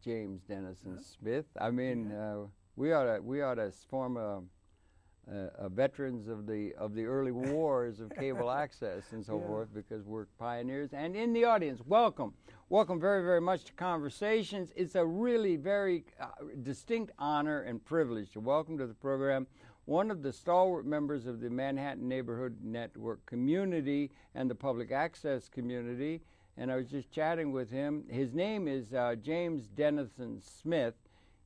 James Dennison Smith. I mean, we ought to form a veterans of the early wars of cable access and so forth, because we're pioneers. And in the audience, welcome very, very much to Conversations. It's a really very distinct honor and privilege to welcome to the program one of the stalwart members of the Manhattan Neighborhood Network community and the public access community. And I was just chatting with him. His name is James Dennison Smith.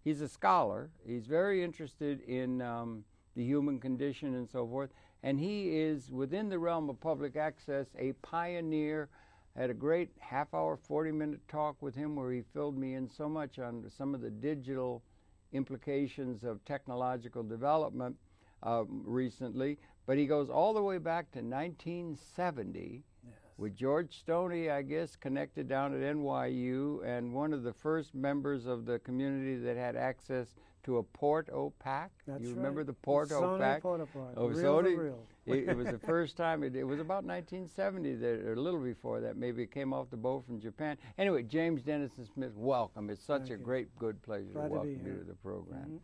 He's a scholar. He's very interested in the human condition and so forth. And he is, within the realm of public access, a pioneer. I had a great half-hour, 40-minute talk with him where he filled me in so much on some of the digital implications of technological development recently. But he goes all the way back to 1970 with George Stoney, I guess, connected down at NYU, and one of the first members of the community that had access to a port-o-pack. That's you right. remember the port-o-pack? Oh, Sony. It was the first time. It was about 1970, or a little before that. Maybe it came off the boat from Japan. Anyway, James Dennison Smith, welcome. It's such a great, good pleasure to welcome you to the program.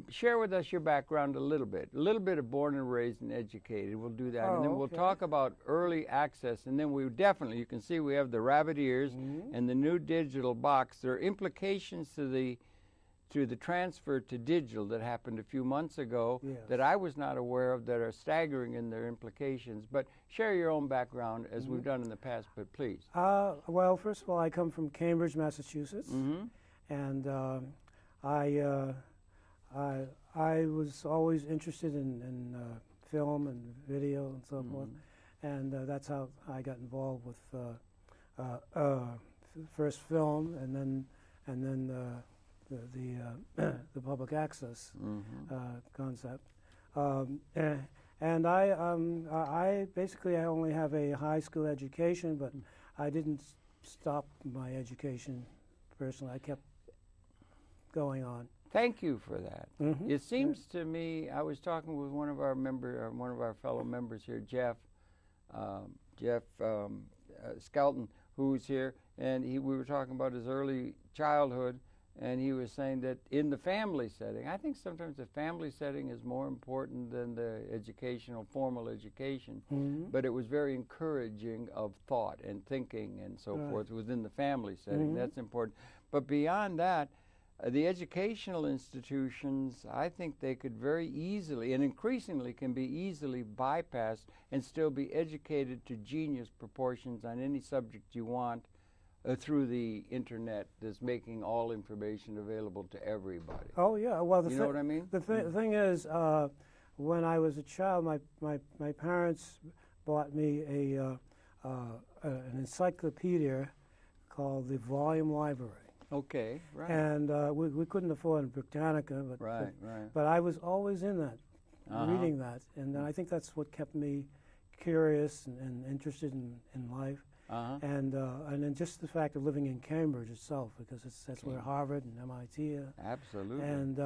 Share with us your background a little bit of born and raised and educated. We'll do that, and then we'll talk about early access, and then we definitely, you can see we have the rabbit ears and the new digital box. There are implications to the transfer to digital that happened a few months ago that I was not aware of, that are staggering in their implications. But share your own background as we've done in the past, but please. Well, first of all, I come from Cambridge, Massachusetts, and I was always interested in film and video and so forth, and that's how I got involved with first film, and then the public access concept. And I basically only have a high school education, but I didn't stop my education personally. I kept going on. Thank you for that. It seems to me, I was talking with one of our fellow members here, Jeff Skelton, who's here, and we were talking about his early childhood, and he was saying that in the family setting, I think sometimes the family setting is more important than the formal education, but it was very encouraging of thought and thinking and so forth within the family setting. That's important. But beyond that, the educational institutions, I think they could very easily, and increasingly can be easily bypassed and still be educated to genius proportions on any subject you want through the internet that's making all information available to everybody. Oh, yeah. Well, you know what I mean? The thing is, when I was a child, my parents bought me an encyclopedia called the Volume Library. Okay, right. And we couldn't afford Britannica, but I was always in that, reading that, and I think that's what kept me curious and interested in life. And then just the fact of living in Cambridge itself, because that's where Harvard and MIT are. Absolutely. And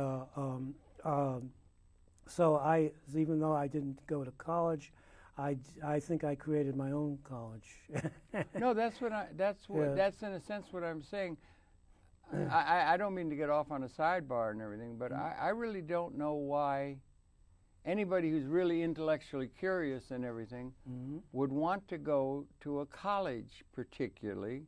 so even though I didn't go to college, I think I created my own college. No, that's in a sense what I'm saying. I don't mean to get off on a sidebar and everything, but I really don't know why anybody who's really intellectually curious and everything would want to go to a college, particularly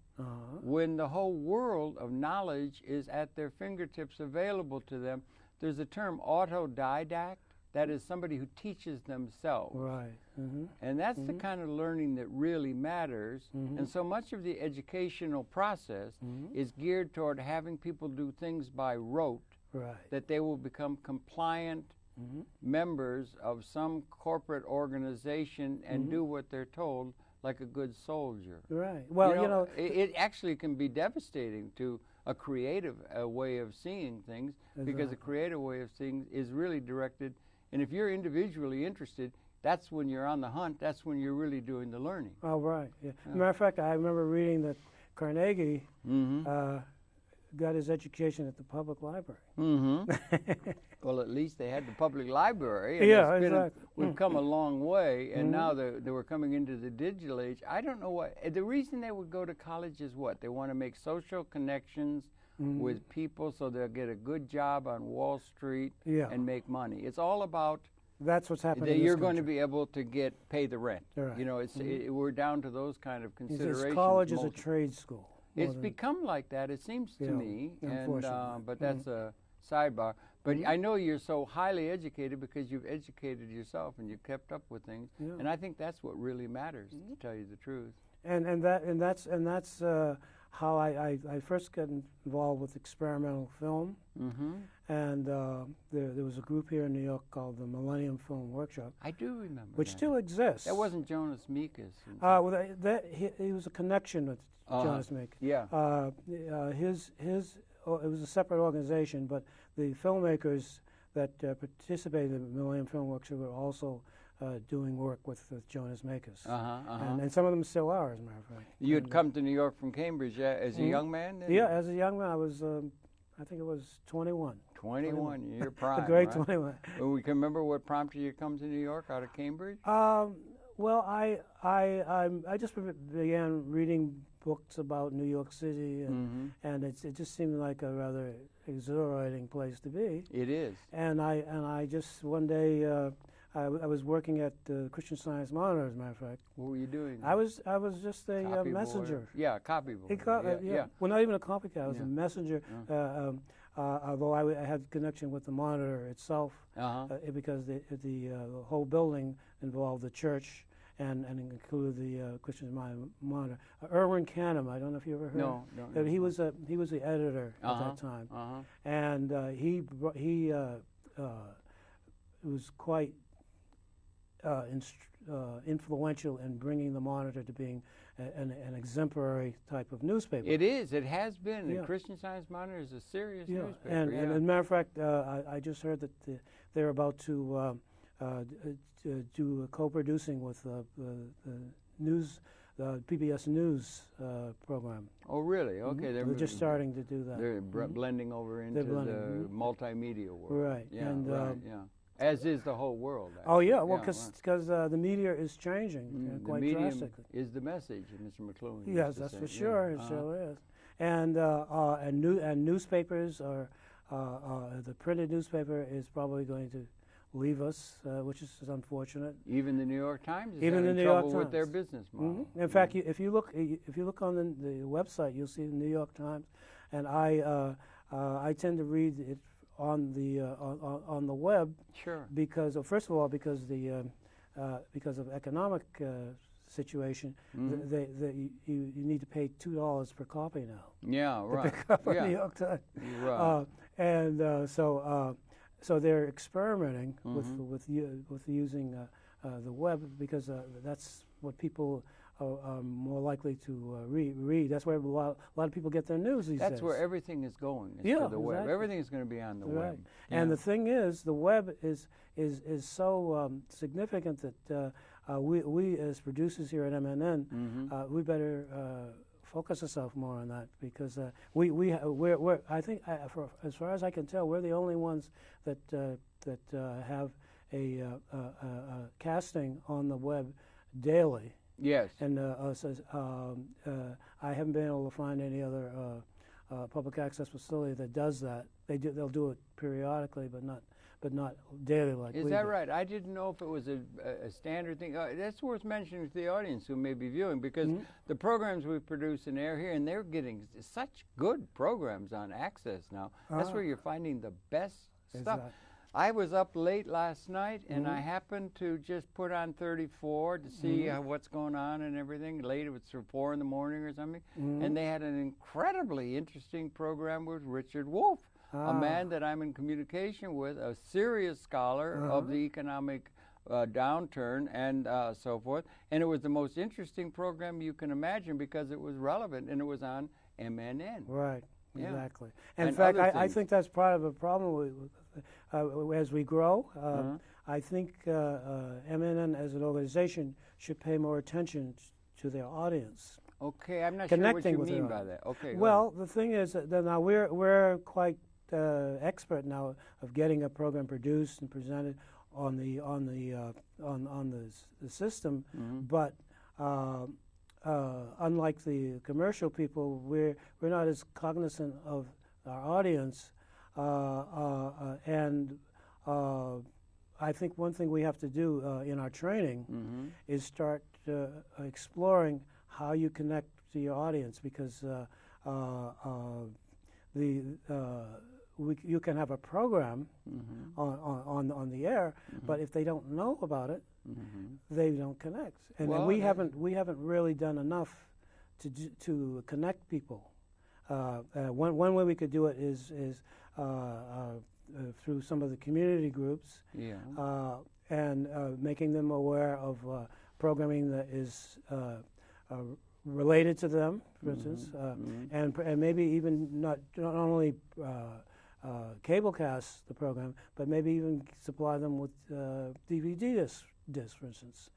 when the whole world of knowledge is at their fingertips, available to them. There's a term, autodidact. That is somebody who teaches themselves. Right. And that's the kind of learning that really matters. And so much of the educational process is geared toward having people do things by rote, that they will become compliant members of some corporate organization and do what they're told, like a good soldier. Right. Well, it actually can be devastating to a creative way of seeing things, because a creative way of seeing is really directed. And if you're individually interested, that's when you're on the hunt. That's when you're really doing the learning. Oh, right. Yeah. As a matter of fact, I remember reading that Carnegie got his education at the public library. Well, at least they had the public library. And exactly. We've come a long way, and now they were coming into the digital age. I don't know what. The reason they would go to college is what? They want to make social connections with people so they'll get a good job on Wall Street and make money. It's all about that's what's happening. That you're going to be able to pay the rent. Right. You know, it's we're down to those kind of considerations. College is a trade school. It's become like that, it seems to me, and but that's a sidebar. But I know you're so highly educated because you've educated yourself and you've kept up with things, and I think that's what really matters, to tell you the truth. And that's how I first got involved with experimental film, and there was a group here in New York called the Millennium Film Workshop. I do remember which still exists. That wasn't Jonas Mekas. Well, he was a connection with Jonas Mekas. Yeah. It was a separate organization, but the filmmakers that participated in the Millennium Film Workshop were also doing work with Jonas Mekas. And some of them still are, as a matter of fact. You had come to New York from Cambridge as a young man? Then? Yeah, as a young man. I was, I think it was 21. 21, you're prime, a great right? 21. Well, we can remember what prompted you to come to New York out of Cambridge? Well, I just began reading books about New York City, and it just seemed like a rather exhilarating place to be. It is. And I just one day I was working at the Christian Science Monitor, as a matter of fact. What were you doing? I was just a messenger. Yeah, copy boy. Yeah. Well, not even a copycat. I was a messenger. Although I had connection with the Monitor itself, because the whole building involved the church and included the Christian Monitor. Erwin Canham, I don't know if you ever heard. No. He was the editor at that time, and he was quite influential in bringing the Monitor to being an exemplary type of newspaper. It is. It has been. The Christian Science Monitor is a serious newspaper. And as a matter of fact, I just heard that they're about to do co-producing with the news, PBS News program. Oh, really? Okay. They're just starting to do that. They're blending over into the multimedia world. Right. Yeah, and, as is the whole world. Actually. Oh, yeah. Well, because the media is changing quite drastically. Is the message, Mr. McLuhan? Yes, that's for sure. It sure is. And newspapers are the printed newspaper is probably going to leave us, which is unfortunate. Even the New York Times is even having the New trouble York Times with their business model. In fact, if you look on the website, you'll see the New York Times, and I tend to read it on the web. Sure. Because first of all, because of economic situation, you need to pay $2 per copy now. Yeah, right. To pick up a New York Times. Right. So they're experimenting with using the web because that's what people are more likely to read. That's where a lot of people get their news these days. That's where everything is going. To the web. Everything is going to be on the web. And the thing is, the web is so significant that we as producers here at MNN, we better focus ourselves more on that because we're I think as far as I can tell, we're the only ones that have a casting on the web daily. Yes. And I haven't been able to find any other public access facility that does that. They'll do it periodically, but not daily like we do. Is that right? I didn't know if it was a standard thing. That's worth mentioning to the audience who may be viewing because the programs we produce and air here, and they're getting such good programs on Access now. That's where you're finding the best stuff. I was up late last night, and I happened to just put on 34 to see what's going on and everything. Late, it was 4 in the morning or something, and they had an incredibly interesting program with Richard Wolff, a man that I'm in communication with, a serious scholar of the economic downturn and so forth. And it was the most interesting program you can imagine because it was relevant, and it was on MNN. Right. Yeah. Exactly. And in fact, I think that's part of the problem as we grow. I think MNN as an organization should pay more attention to their audience. Okay, I'm not sure what you mean by that. Okay. Well, the thing is that now we're quite expert now of getting a program produced and presented on the system, but. Unlike the commercial people, we're not as cognizant of our audience, and I think one thing we have to do in our training is start exploring how you connect to your audience, because you can have a program on the air, but if they don't know about it, they don't connect. And, well, we haven't really done enough to connect people. One way we could do it is through some of the community groups, and making them aware of programming that is related to them, for instance, and maybe even not only cablecast the program, but maybe even supply them with DVD discs, for instance.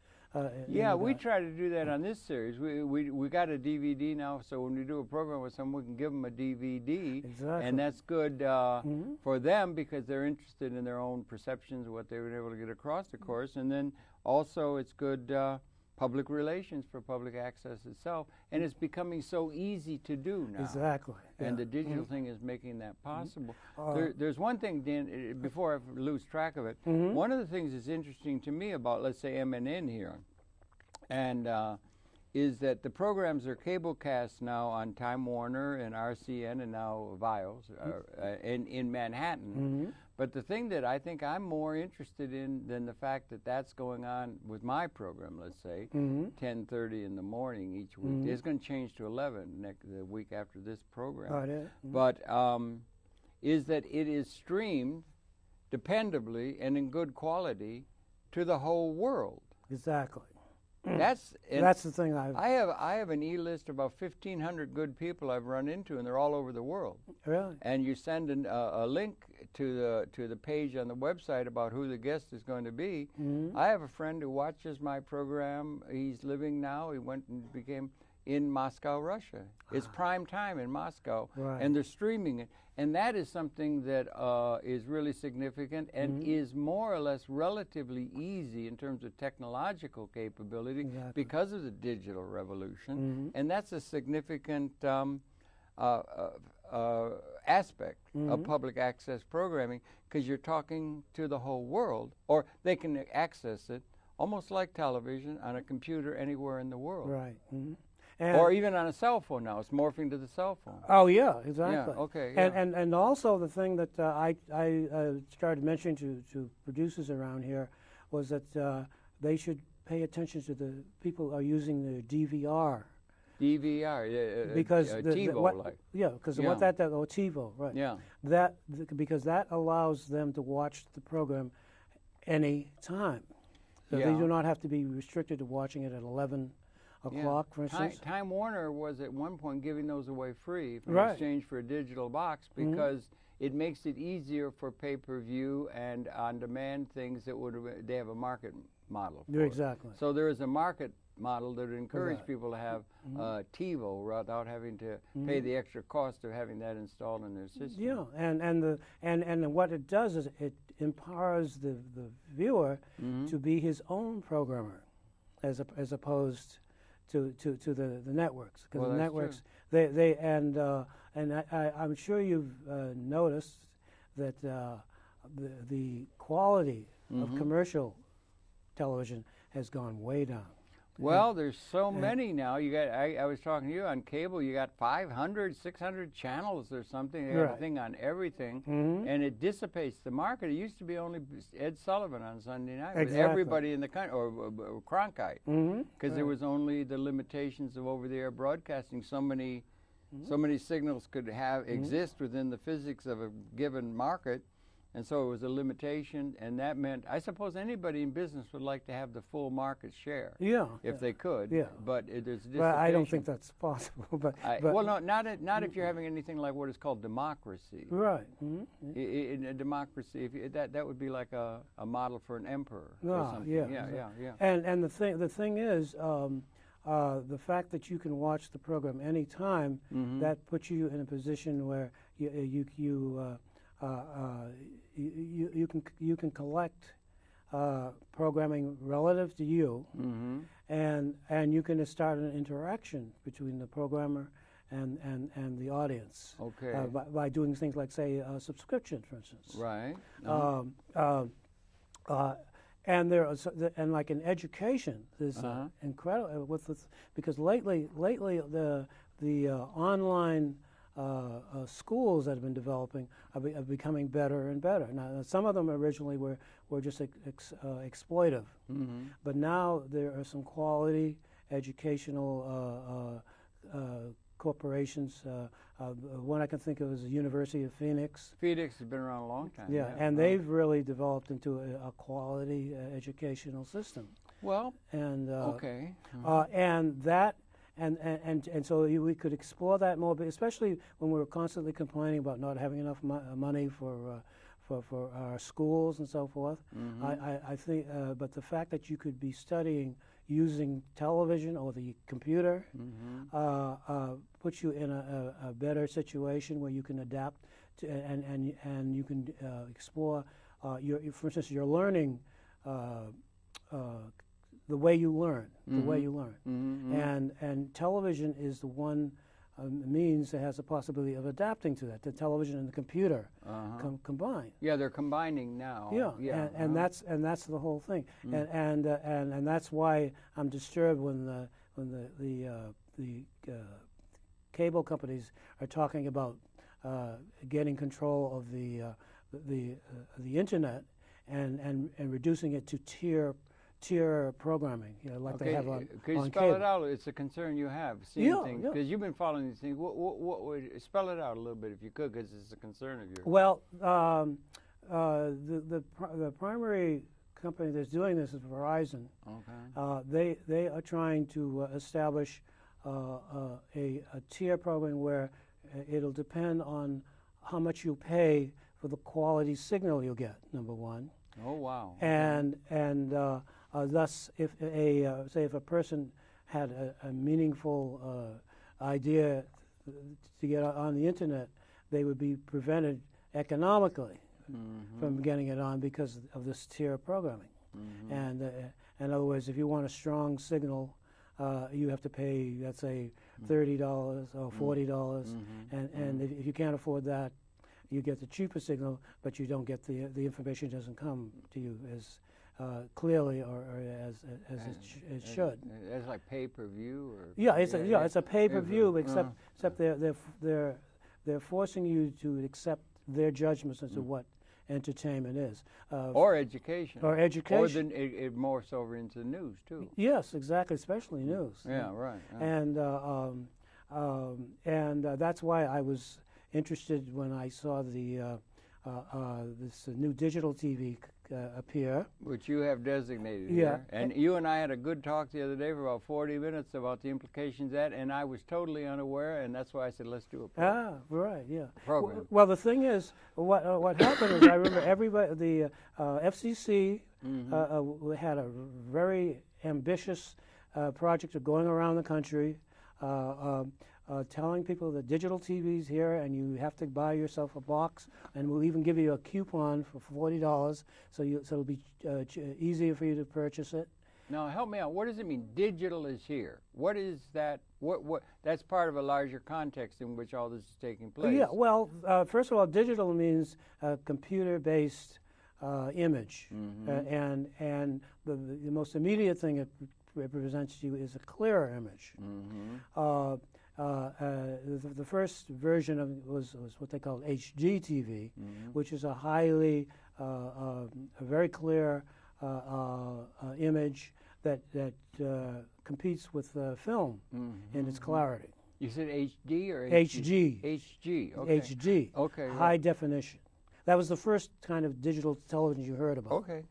Yeah, we try to do that on this series. We got a DVD now, so when we do a program with someone, we can give them a DVD, and that's good for them because they're interested in their own perceptions of what they were able to get across, of course, and then also it's good public relations for public access itself, and it's becoming so easy to do now. Exactly. And the digital thing is making that possible. There's one thing, Dan, before I lose track of it, one of the things that's interesting to me about, let's say, MNN here, and is that the programs are cablecast now on Time Warner and RCN and now Vios in Manhattan. But the thing that I think I'm more interested in than the fact that that's going on with my program, let's say, 10:30 in the morning each week. It's going to change to 11 the week after this program. But is that it is streamed dependably and in good quality to the whole world. Exactly. That's the thing I have an e-list of about 1,500 good people I've run into, and they're all over the world. Really? And you send a link to the page on the website about who the guest is going to be. I have a friend who watches my program. He's living now. He went and became in Moscow, Russia. It's prime time in Moscow, and they're streaming it. And that is something that is really significant and is more or less relatively easy in terms of technological capability because of the digital revolution. And that's a significant aspect of public access programming, because you're talking to the whole world, or they can access it almost like television on a computer anywhere in the world. Right. Or even on a cell phone now. It's morphing to the cell phone. Oh, yeah, exactly. Yeah, okay. And also the thing that I started mentioning to producers around here was that they should pay attention to the people who are using the DVR. DVR, because TiVo, like. Yeah, because what that does, TiVo, right. Yeah. Because that allows them to watch the program any time. So they do not have to be restricted to watching it at 11 o'clock, for instance. Time Warner was at one point giving those away free in exchange for a digital box, because it makes it easier for pay-per-view and on-demand things that they have a market model for. Exactly. So there is a market model that would encourage people to have TiVo without having to pay the extra cost of having that installed in their system. Yeah, and what it does is it empowers the viewer to be his own programmer, as opposed to the networks, because the networks I'm sure you've noticed that the quality of commercial television has gone way down. Well, there's so many now. You got. I was talking to you on cable. You got 500, 600 channels or something. They have a thing on everything, and it dissipates the market. It used to be only Ed Sullivan on Sunday night with everybody in the country, or Cronkite, because there was only the limitations of over-the-air broadcasting. So many signals could exist within the physics of a given market. And so it was a limitation, and that meant, I suppose anybody in business would like to have the full market share. If they could. But there's dissipation. Well, I don't think that's possible. Well, no, not if you're having anything like what is called democracy. Right. In a democracy, that would be like a model for an emperor or something. Yeah. And the thing is, the fact that you can watch the program anytime, that puts you in a position where you can collect programming relative to you, and you can start an interaction between the programmer and the audience. Okay. By doing things like, say, subscription, for instance. Right. And like in education, there's incredible because lately the online schools that have been developing are becoming better and better. Now, some of them originally were just exploitive, but now there are some quality educational corporations. One I can think of is the University of Phoenix. Phoenix has been around a long time. Yeah, and they've really developed into a quality educational system. Well, and okay, and that. And so we could explore that more, but especially when we're constantly complaining about not having enough money for our schools and so forth. I think, but the fact that you could be studying using television or the computer puts you in a better situation where you can adapt to, and you can explore for instance, your learning. The way you learn, and television is the one means that has the possibility of adapting to that. The television and the computer combine. Yeah, they're combining now. Yeah, and that's the whole thing, and that's why I'm disturbed when the cable companies are talking about getting control of the internet and reducing it to tier programming, like they have on Could you spell it out? It's a concern you have, seeing things, because you've been following these things. What would spell it out a little bit if you could, because it's a concern of yours. Well, the primary company that's doing this is Verizon. Okay. They are trying to establish a tier program where it'll depend on how much you pay for the quality signal you'll get. Number one. Oh wow. And thus, if a person had a meaningful idea to get on the internet, they would be prevented economically from getting it on because of this tier programming. And in other words, if you want a strong signal, you have to pay, let's say, $30 or $40, and if you can't afford that, you get the cheaper signal, but you don't get the information doesn't come to you as clearly or as it should. It's like pay-per-view, or it's a pay-per-view, except they're forcing you to accept their judgments as to what entertainment is, or education, or it morphs over into news too. Yes, exactly, especially news. Yeah, right. And that's why I was interested when I saw this new digital TV appear. Which you have designated here. And you and I had a good talk the other day for about 40 minutes about the implications of that, and I was totally unaware, and that's why I said, let's do a program. Right, yeah. Program. Well, the thing is, what happened is I remember everybody, the FCC had a very ambitious project of going around the country telling people that digital TV's here and you have to buy yourself a box, and we'll even give you a coupon for $40, so it'll be easier for you to purchase it. Now, help me out. What does it mean? Digital is here. What is that? What? That's part of a larger context in which all this is taking place. Yeah. Well, first of all, digital means computer-based image, and the most immediate thing it represents to you is a clearer image. The first version of it was what they called HD TV, which is a highly, a very clear image that competes with film in its clarity. You said HD or HD? HD. Okay. HD. Okay. High definition. That was the first kind of digital television you heard about. Okay.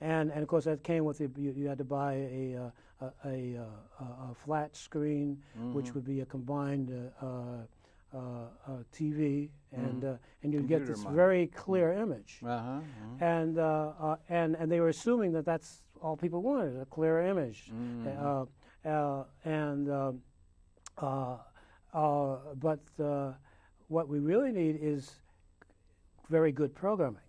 And of course that came with you had to buy a flat screen, which would be a combined TV, and you'd get this very clear image. And they were assuming that that's all people wanted, a clear image. But what we really need is very good programming,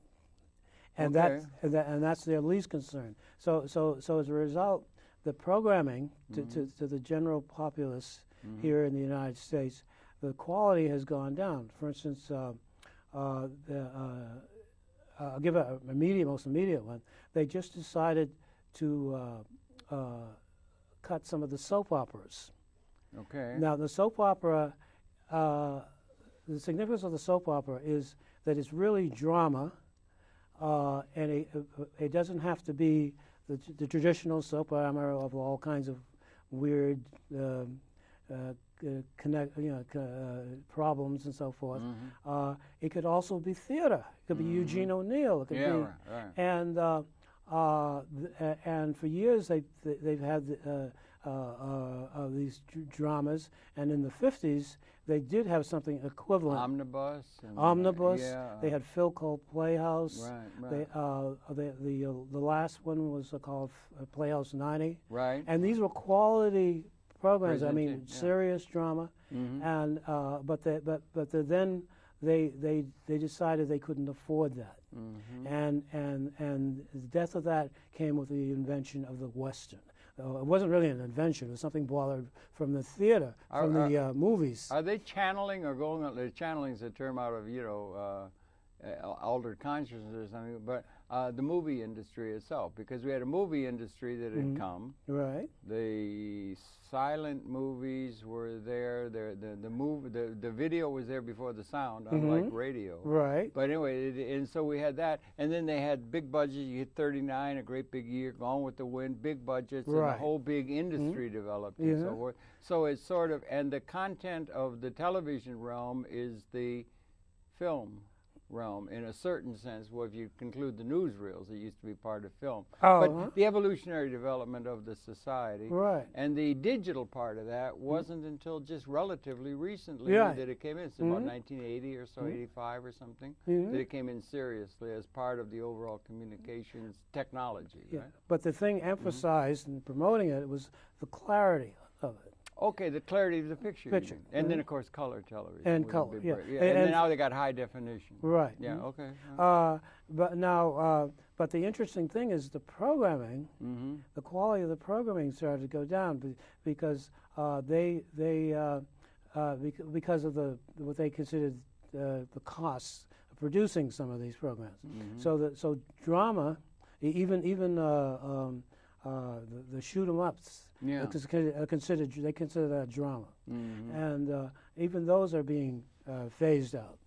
and that's their least concern. So as a result, the programming to the general populace here in the United States the quality has gone down. For instance, I'll give a most immediate one. They just decided to cut some of the soap operas. Okay. Now, the soap opera, the significance of the soap opera is that it's really drama, and it doesn't have to be the traditional soap opera of all kinds of weird problems and so forth. It could also be theater. It could be Eugene O'Neill. It could be, right. And for years they've had these dramas, and in the 50s they did have something equivalent. Omnibus. Omnibus. They had Phil Cole Playhouse. Right. The last one was called Playhouse 90. Right. And these were quality programs. I mean, serious drama. And then they decided they couldn't afford that. And the death of that came with the invention of the Western. It wasn't really an invention. It was something borrowed from the theater, from the movies. Are they channeling or going on? Channeling is a term out of, altered consciousness or something, but the movie industry itself, because we had a movie industry that had come. Right. The silent movies were there. The video was there before the sound, unlike radio. Right. But anyway, and so we had that, and then they had big budgets. You hit 39, a great big year, Gone with the Wind, big budgets, and a whole big industry developed and so forth. So it's sort of, and the content of the television realm is the film realm in a certain sense. Well, if you conclude the newsreels, it used to be part of film. But the evolutionary development of the society, and the digital part of that wasn't until just relatively recently that it came in. It's about 1980 or so, 85 or something, that it came in seriously as part of the overall communications technology. Right? But the thing emphasized in promoting it was the clarity of it. Okay, the clarity of the picture. And then, of course, color television. And color, and then now they got high definition. Right. Yeah, okay. But now, but the interesting thing is the programming, the quality of the programming started to go down because because of what they considered the costs of producing some of these programs. So drama, even the shoot 'em ups. They consider that drama, and even those are being phased out,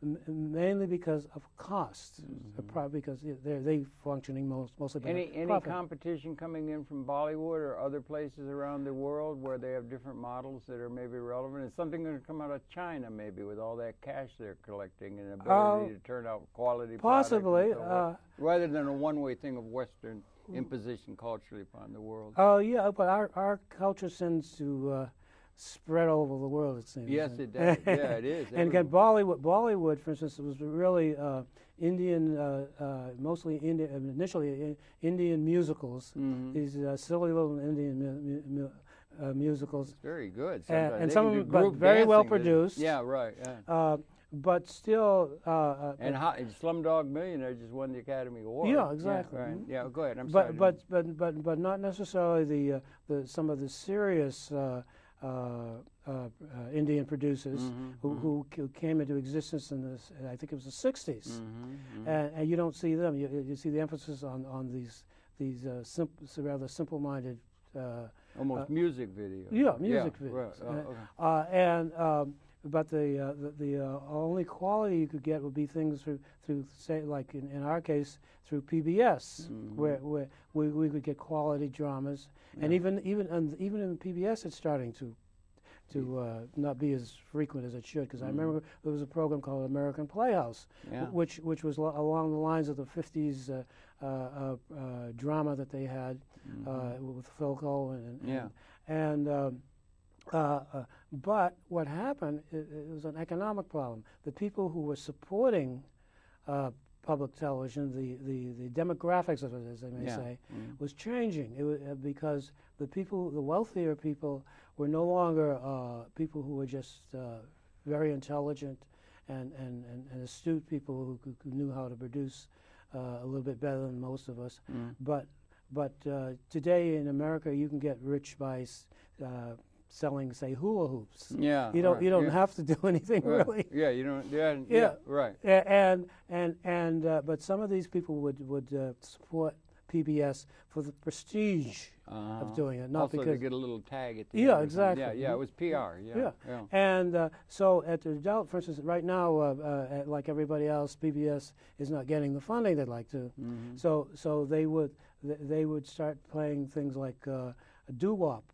mainly because of cost, probably because they functioning mostly by any profit. competition coming in from Bollywood or other places around the world where they have different models that are maybe relevant? Is something going to come out of China maybe with all that cash they're collecting and ability to turn out quality possibly products rather than a one-way thing of Western imposition culturally upon the world? Yeah, but our culture tends to spread all over the world, it seems. Yes, it does. Yeah, it is. And again, Bollywood, for instance, was really Indian, mostly Indian, initially Indian musicals. These silly little Indian musicals. It's very good. And some of them, but very well produced. Yeah, right. Yeah. But still, and Slumdog Millionaire just won the Academy Award. Yeah, exactly. Yeah, right. Yeah, go ahead. I'm sorry. But but not necessarily some of the serious Indian producers who came into existence in this. I think it was the '60s, and you don't see them. You see the emphasis on these rather simple-minded. Almost music videos. Yeah, music videos. Right. Okay. But the only quality you could get would be things through say, like in our case, through PBS, where we could get quality dramas, and even in PBS, it's starting to not be as frequent as it should. Because I remember there was a program called American Playhouse, which was along the lines of the '50s drama that they had with Phil Cole but what happened, it was an economic problem. The people who were supporting public television, the demographics of it, as they may say, was changing. Because the wealthier people were no longer people who were just very intelligent and astute people who knew how to produce a little bit better than most of us. But today in America, you can get rich by selling, say, hula hoops. Yeah, you don't have to do anything really. Yeah, you don't. Yeah, right. But some of these people would support PBS for the prestige of doing it, not also because to get a little tag at the yeah, end. exactly. Yeah, it was PR. Yeah. And so at the adult, for instance, right now, like everybody else, PBS is not getting the funding they'd like to. So they would start playing things like doo-wop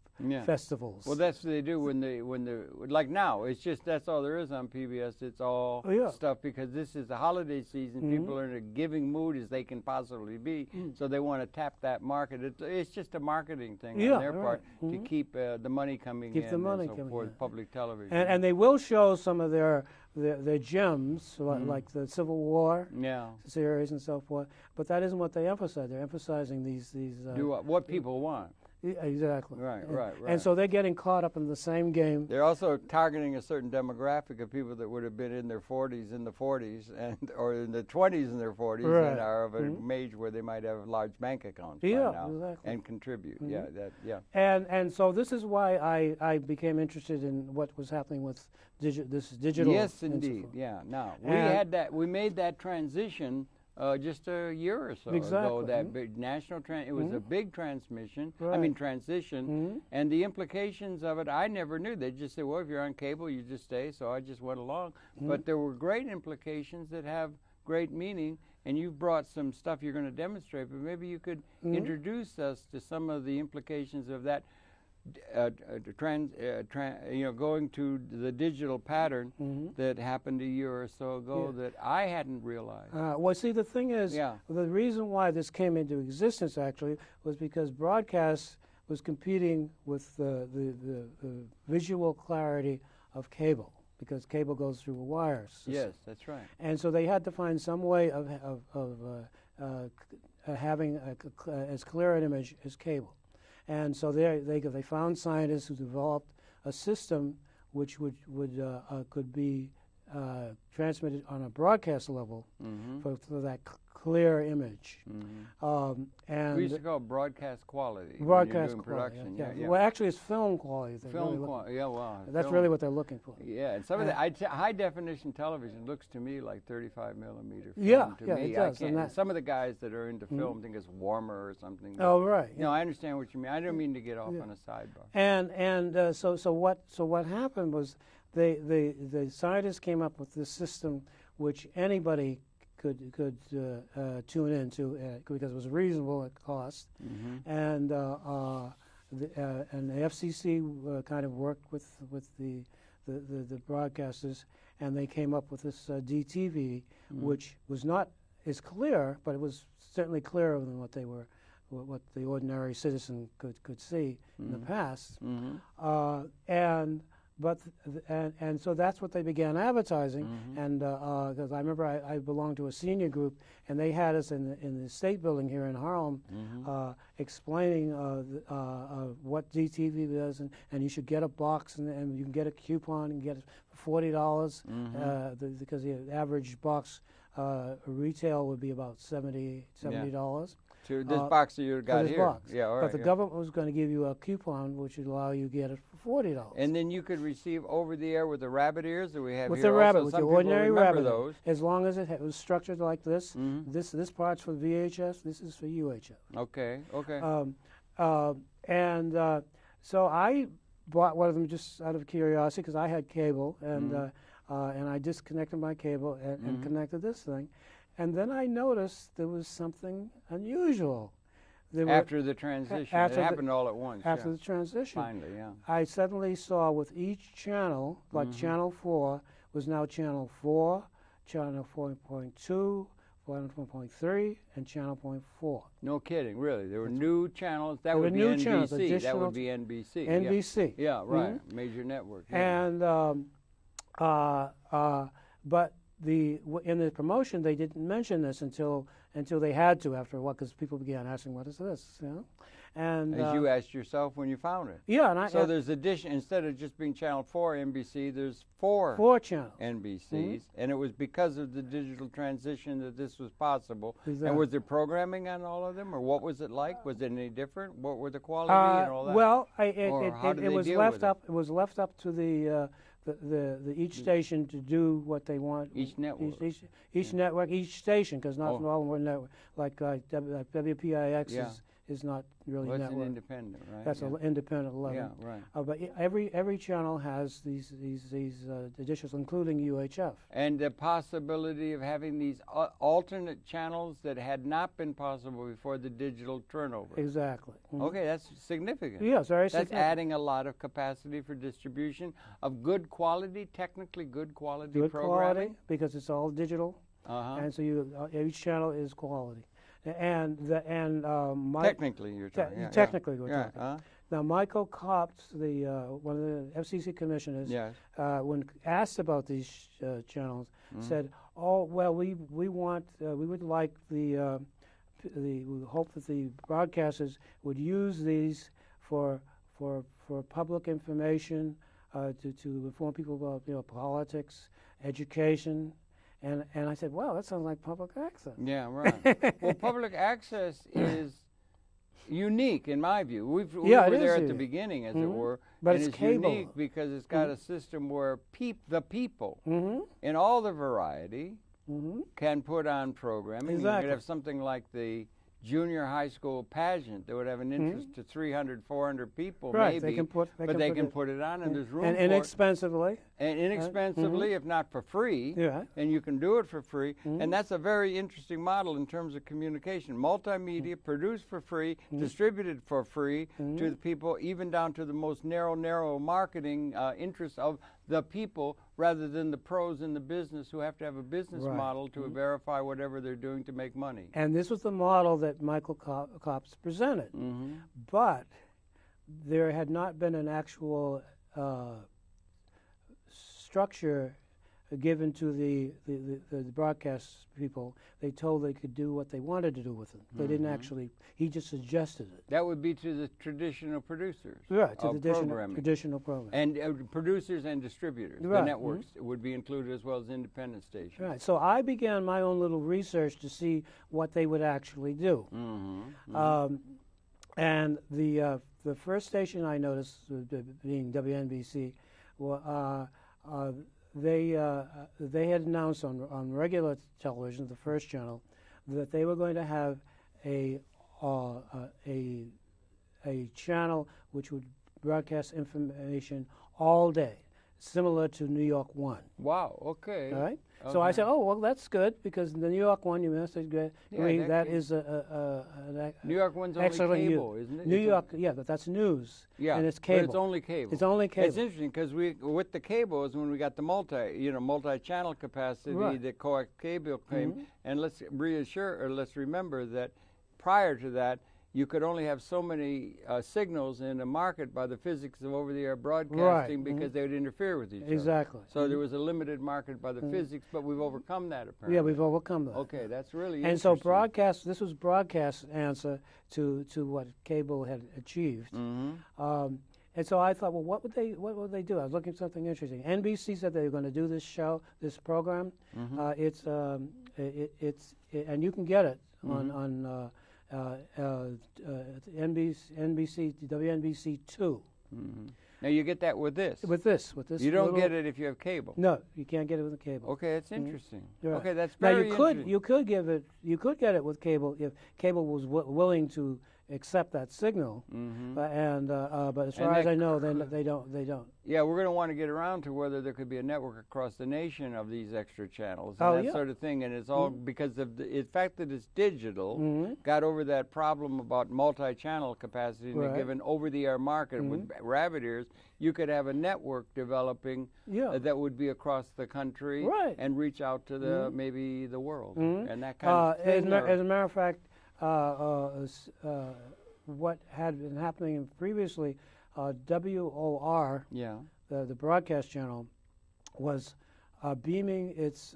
festivals. Well, that's what they do when they like now. It's just that's all there is on PBS. It's all stuff because this is the holiday season. People are in a giving mood as they can possibly be, so they want to tap that market. It's just a marketing thing on their part to keep the money coming in. The money and so forth, public television. And they will show some of their gems, like the Civil War series and so forth. But that isn't what they emphasize. They're emphasizing these do what people want. Exactly. Right. And so they're getting caught up in the same game. They're also targeting a certain demographic of people that would have been in their 40s or in the 20s in their 40s and are of an age where they might have large bank accounts by now and contribute. And so this is why I became interested in what was happening with this digital. Yes, indeed. Yeah. Now we made that transition. Just a year or so ago, that big national it was a big transition, and the implications of it, I never knew. They just said, well, if you're on cable, you just stay, so I just went along. But there were great implications that have great meaning, and you've brought some stuff you're going to demonstrate, but maybe you could introduce us to some of the implications of that. Going to the digital pattern that happened a year or so ago that I hadn't realized. Well, see, the thing is, the reason why this came into existence actually was because broadcast was competing with the visual clarity of cable, because cable goes through a wire system. Yes, that's right. And so they had to find some way of having as clear an image as cable. And so they found scientists who developed a system which could be transmitted on a broadcast level for that clear image. And we used to call it broadcast quality. Broadcast quality. Production. Yeah. Well, actually, it's film quality. Film quality. Yeah, wow. That's really what they're looking for. Yeah, and some of the high definition television looks to me like 35 millimeter film. It does. Some of the guys that are into film think it's warmer or something. Oh, right. I understand what you mean. I don't mean to get off on a sidebar. And so what happened was the scientists came up with this system which anybody could tune into because it was reasonable at cost, and the FCC kind of worked with the broadcasters, and they came up with this DTV, which was not as clear, but it was certainly clearer than what the ordinary citizen could see in the past, and so that's what they began advertising, and because I remember I belonged to a senior group, and they had us in the State Building here in Harlem, explaining what DTV is, and you should get a box, and you can get a coupon and get it for $40, because the average box retail would be about $70. To this box that you got here. Box. But the government was going to give you a coupon which would allow you to get it for $40. And then you could receive over the air with the rabbit ears that we have with here. With the rabbit, with the ordinary rabbit. Those. As long as it was structured like this. This part's for VHF, this is for UHF. Okay. So I bought one of them just out of curiosity because I had cable, and I disconnected my cable and connected this thing. And then I noticed there was something unusual. After the transition. It happened all at once. After the transition. Finally, I suddenly saw with each channel, like Channel 4 was now Channel 4, Channel 4.2, 4.3, and Channel 4. No kidding, really. There were new channels. That would be NBC. That would be NBC. NBC. Yeah, right. Major network. And, but in the promotion, they didn't mention this until they had to after a while, because people began asking, "What is this?" And as you asked yourself when you found it. Yeah, and so there's addition, instead of just being channel 4 NBC, there's four channels NBCs, and it was because of the digital transition that this was possible. Exactly. And was there programming on all of them, or what was it like? Was it any different? What were the quality and all that? Well, it was left up. It was left up to the each station to do what they want. Each network. Each network, each station, because not all of them were network. Like WPIX is not really network. That's an independent, right? That's an independent level. Yeah, right. But every channel has these additions, including UHF. And the possibility of having these alternate channels that had not been possible before the digital turnover. Exactly. Okay, that's significant. Yes, very significant. That's adding a lot of capacity for distribution of good quality, technically good quality good programming. Quality, because it's all digital, and so each channel is quality. And technically, you're talking. Technically, we're talking. Now, Michael Copps, one of the FCC commissioners, when asked about these channels, said, "Oh, well, we would like we hope that the broadcasters would use these for public information, to inform people about politics, education." And I said, well, that sounds like public access. Yeah, right. Well, public access is unique in my view. We were there at the beginning, as it were. But it's cable. Unique because it's got a system where the people, in all the variety, can put on programming. Exactly. You could have something like the junior high school pageant that would have an interest to 300, 400 people, right. maybe. They can put it on, and there's room and for inexpensively. And inexpensively, if not for free, and you can do it for free. And that's a very interesting model in terms of communication. Multimedia, produced for free, distributed for free to the people, even down to the most narrow marketing interests of the people, rather than the pros in the business who have to have a business model to verify whatever they're doing to make money. And this was the model that Michael Copps presented. But there had not been an actual structure given to the broadcast people. They told they could do what they wanted to do with it. They didn't actually, he just suggested it. That would be to the traditional producers. Right, to the traditional programming. And producers and distributors. The networks would be included, as well as independent stations. Right, so I began my own little research to see what they would actually do. And the first station I noticed, being WNBC, they had announced on regular television, the first channel, that they were going to have a channel which would broadcast information all day, similar to New York One. Wow. Okay. All right. Okay. So I said, oh well, that's good, because the New York One, you must agree, that is New York One's only cable, isn't it? New York, but that's news. Yeah, and it's cable. But it's only cable. It's only cable. It's interesting because with the cable is when we got the multi-channel capacity that coax cable came, and let's remember that prior to that, you could only have so many signals in a market by the physics of over-the-air broadcasting because they would interfere with each other. Exactly. So there was a limited market by the physics, but we've overcome that apparently. Yeah, we've overcome that. Okay, that's really interesting. And so this was broadcast answer to what cable had achieved. And so I thought, well, what would they do? I was looking for something interesting. NBC said they were going to do this program. It's and you can get it on NBC, WNBC 2. Now you get that with this. With this. You don't get it if you have cable. No, you can't get it with the cable. Okay, that's interesting. Okay, that's now very interesting. You could get it with cable if cable was willing to accept that signal. But as far as I know, they don't. Yeah, we're going to want to get around to whether there could be a network across the nation of these extra channels and that sort of thing. And it's all because of the fact that it's digital, got over that problem about multi-channel capacity in a given over-the-air market with rabbit ears. You could have a network developing that would be across the country and reach out to maybe the world and that kind of thing. As a matter of fact, what had been happening previously, WOR, the broadcast channel, was beaming its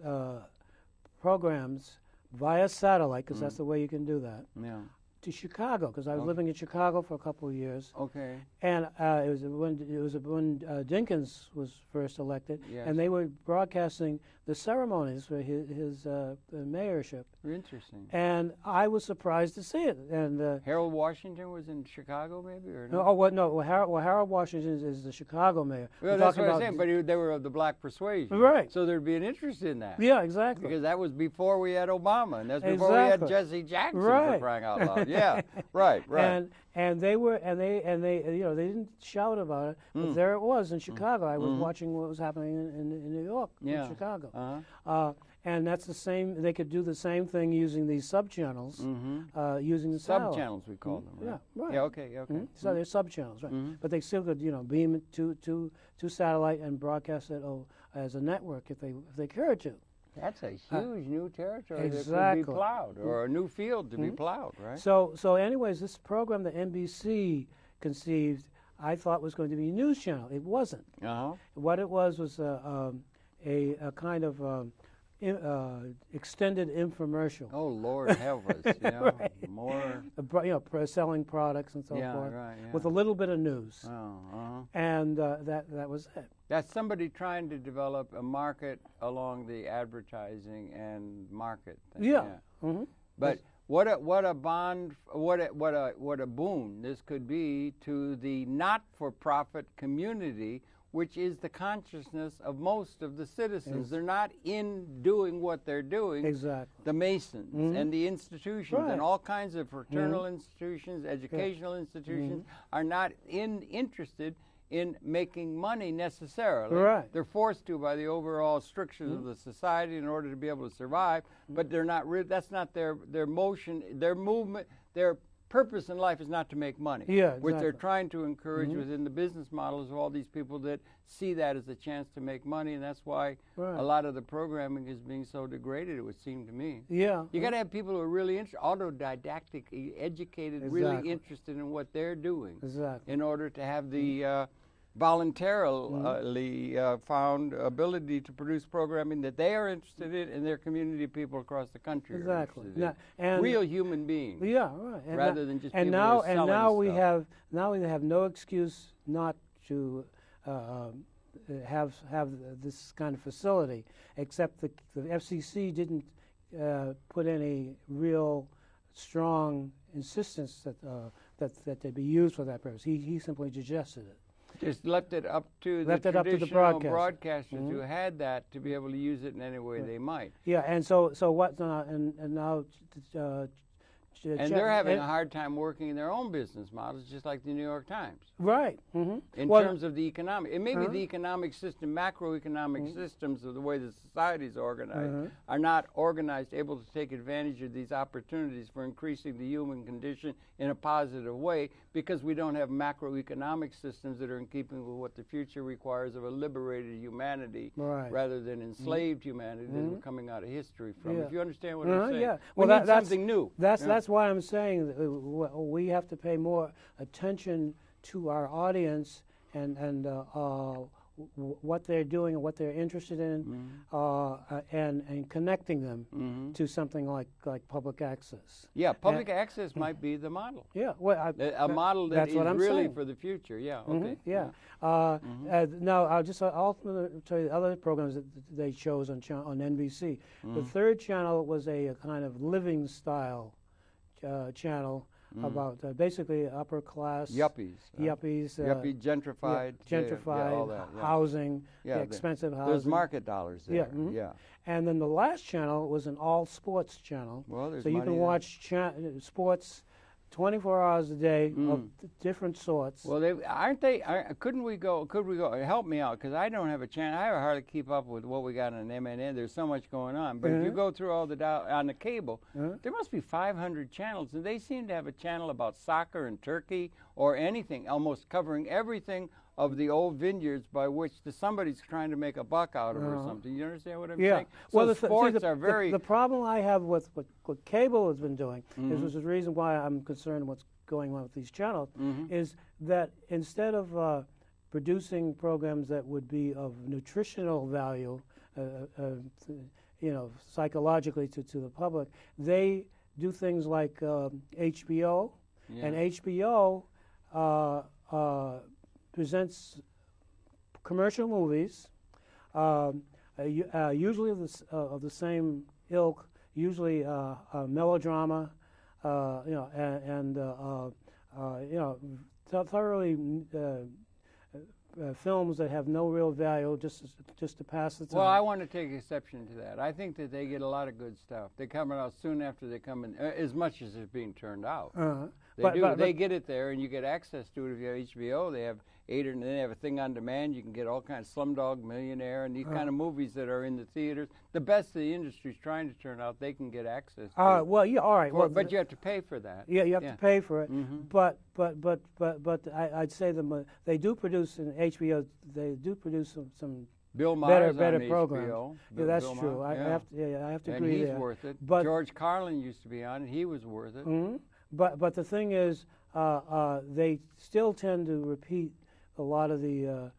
programs via satellite, because that's the way you can do that, to Chicago because I was living in Chicago for a couple of years. Okay. And it was when Dinkins was first elected, and they were broadcasting the ceremonies for his mayorship. Interesting. And I was surprised to see it. And Harold Washington was in Chicago, maybe, or no? No. Harold Washington is the Chicago mayor. Well, that's what I'm saying. But they were of the black persuasion, right? So there'd be an interest in that. Yeah, exactly. Because that was before we had Obama, and that's before we had Jesse Jackson, for crying out loud. Yeah, right. And they they didn't shout about it, but there it was in Chicago. I was watching what was happening in New York, in Chicago. And that's the same. They could do the same thing using these sub-channels, using the sub-channels we call them. Right? Yeah, right. Yeah, okay. So they're sub-channels, right? But they still could, beam it to satellite and broadcast it as a network if they cared to. That's a huge new territory that could be plowed, or a new field to be plowed, right? So anyways, this program that NBC conceived, I thought was going to be a news channel. It wasn't. What it was a kind of extended infomercial. Oh, Lord help us! Right. More. Selling products and so forth, with a little bit of news. And that was it. That's somebody trying to develop a market along the advertising and market thing. But what a boon this could be to the not-for-profit community, which is the consciousness of most of the citizens. They're not in doing what they're doing. Exactly. The Masons and the institutions and all kinds of fraternal institutions, educational institutions are not interested in making money necessarily. Right. They're forced to by the overall strictures of the society in order to be able to survive, but they're not that's not their motion, their movement, their purpose in life is not to make money. Which they're trying to encourage within the business models of all these people that see that as a chance to make money, and that's why a lot of the programming is being so degraded, it would seem to me. You got to have people who are really autodidactic, educated, really interested in what they're doing in order to have the voluntarily found ability to produce programming that they are interested in and their community people across the country are interested in. And real human beings. Rather than just people who are selling stuff. Now we have no excuse not to have this kind of facility, except the FCC didn't put any real strong insistence that they be used for that purpose. He simply suggested it. Just left it up to the traditional broadcasters who had that to be able to use it in any way they might. And so what? And now. And they're having a hard time working in their own business models, just like the New York Times. Right. In terms of the economic, it may be the economic system, macroeconomic systems of the way the society is organized are not organized, able to take advantage of these opportunities for increasing the human condition in a positive way, because we don't have macroeconomic systems that are in keeping with what the future requires of a liberated humanity, rather than enslaved humanity that we're coming out of history from. If you understand what I'm saying, we need something new. That's why I'm saying that we have to pay more attention to our audience and what they're doing and what they're interested in, and connecting them to something like public access. Public access might be the model. A model that is really for the future. Now, I'll just also tell you the other programs that they chose on NBC. The third channel was a kind of living style channel about basically upper class yuppies, gentrified, all that, housing, expensive housing. There's market dollars there. And then the last channel was an all sports channel. So you can watch sports 24 hours a day of different sorts. Well, could we go, help me out, because I don't have a channel. I hardly keep up with what we got on MNN. There's so much going on. But if you go through all on the cable, there must be 500 channels, and they seem to have a channel about soccer and Turkey or anything, almost covering everything of the old vineyards by which somebody's trying to make a buck out of or something. You understand what I'm saying? So sports are very... The problem I have with what cable has been doing, is the reason why I'm concerned what's going on with these channels, is that instead of producing programs that would be of nutritional value, psychologically to the public, they do things like HBO, and HBO presents commercial movies, usually of the same ilk, usually melodrama, thoroughly films that have no real value, just to pass the time. Well, I want to take exception to that. I think that they get a lot of good stuff. They come out soon after they come in, as much as it's being turned out. They get it there, and you get access to it if you have HBO. They have they have a thing on demand. You can get all kinds of Slumdog Millionaire and these kind of movies that are in the theaters. The best the industry's trying to turn out, they can get access to. Well, yeah, all right. But you have to pay for that. Yeah, you have to pay for it. But I'd say they do produce in HBO. They do produce some Bill Maher's better on programs. HBO. Yeah, that's true. I have to agree and he's there. worth it. But George Carlin used to be on it. He was worth it. But the thing is, they still tend to repeat a lot of the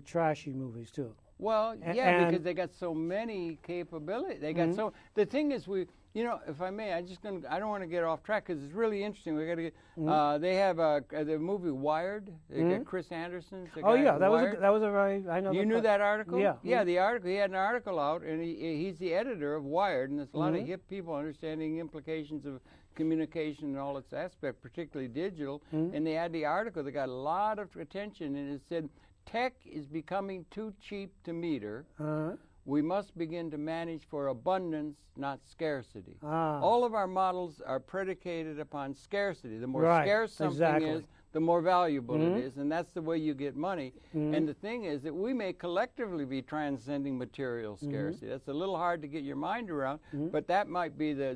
trashy movies too. Well, yeah, because they got so many capabilities. They got so. The thing is, if I may, I don't want to get off track because it's really interesting. We got to get. They have the movie Wired. They got Chris Anderson. Oh yeah, that was a very. I know. You knew that article? Yeah. Yeah, the article. He had an article out, and he's the editor of Wired, and there's a lot of hip people understanding implications of communication and all its aspects, particularly digital. And they had the article that got a lot of attention, and it said, "Tech is becoming too cheap to meter. We must begin to manage for abundance, not scarcity." All of our models are predicated upon scarcity. The more scarce something is, the more valuable it is, and that's the way you get money. And the thing is that we may collectively be transcending material scarcity. That's a little hard to get your mind around, but that might be the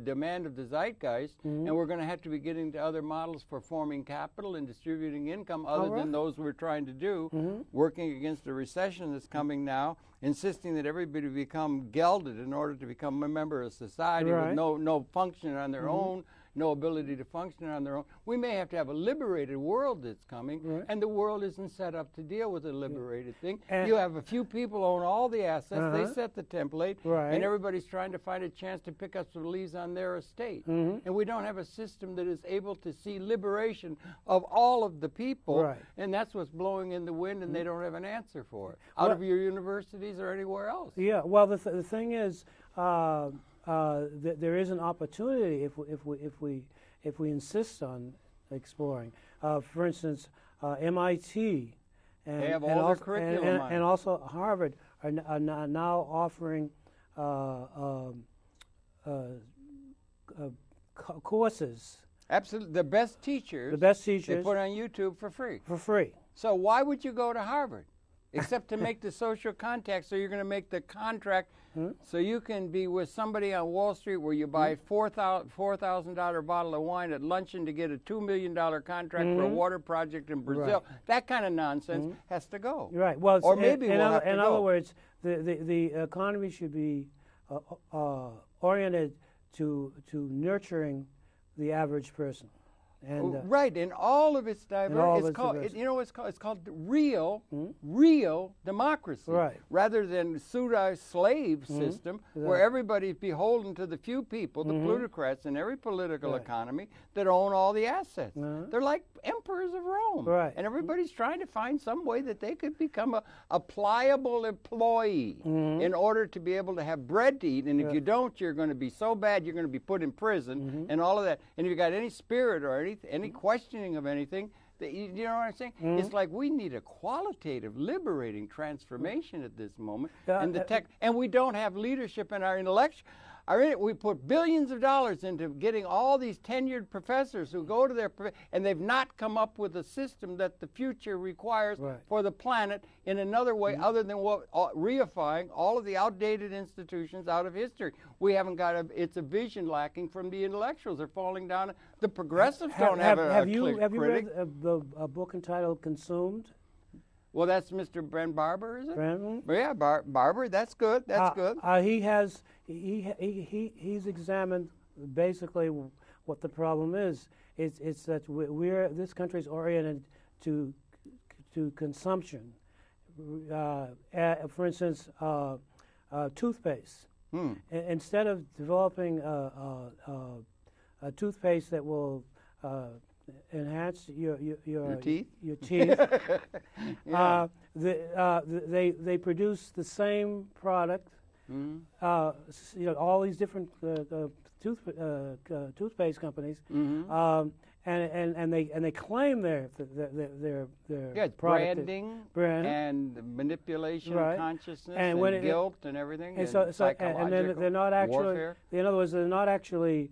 demand of the zeitgeist, and we're going to have to be getting to other models for forming capital and distributing income other than those we're trying to do, working against a recession that's coming now, insisting that everybody become gelded in order to become a member of society with no function on their own, no ability to function on their own. We may have to have a liberated world that's coming, and the world isn't set up to deal with a liberated thing. You have a few people own all the assets, they set the template, and everybody's trying to find a chance to pick up some leaves on their estate. And we don't have a system that is able to see liberation of all of the people, and that's what's blowing in the wind, and they don't have an answer for it, out of your universities or anywhere else. Yeah, well, the thing is, there is an opportunity if we insist on exploring. For instance, MIT and also Harvard are now offering courses. Absolutely, the best teachers. They put on YouTube for free. For free. So why would you go to Harvard? Except to make the social contact, so you're going to make the contract so you can be with somebody on Wall Street where you buy $4,000 bottle of wine at luncheon to get a $2 million contract for a water project in Brazil. That kind of nonsense has to go. Right. Well, or maybe in other words, the economy should be oriented to nurturing the average person. And, in all of its diversity. It's called real democracy, rather than pseudo-slave system where everybody's beholden to the few people, the plutocrats in every political economy that own all the assets. They're like emperors of Rome, and everybody's trying to find some way that they could become a pliable employee in order to be able to have bread to eat. And if you don't, you're going to be so bad you're going to be put in prison and all of that. And if you got any spirit or any questioning of anything, you know what I'm saying? It's like we need a qualitative, liberating transformation at this moment. And we don't have leadership in our intellectual. We put billions of dollars into getting all these tenured professors who go to their, and they've not come up with a system that the future requires for the planet in another way other than reifying all of the outdated institutions out of history. We haven't got it's a vision lacking from the intellectuals. They're falling down. The progressives don't have a Have you read a book entitled Consumed? Well, that's Mr. Ben Barber, is it? Yeah, Barber. That's good. That's good. He's examined basically what the problem is. It's that this country's oriented to consumption. For instance, toothpaste. Instead of developing a toothpaste that will enhance your teeth. Your teeth. They produce the same product. All these different toothpaste companies, and they claim their product branding and manipulation, of consciousness, and guilt and everything, and then they're not actually warfare. In other words, they're not actually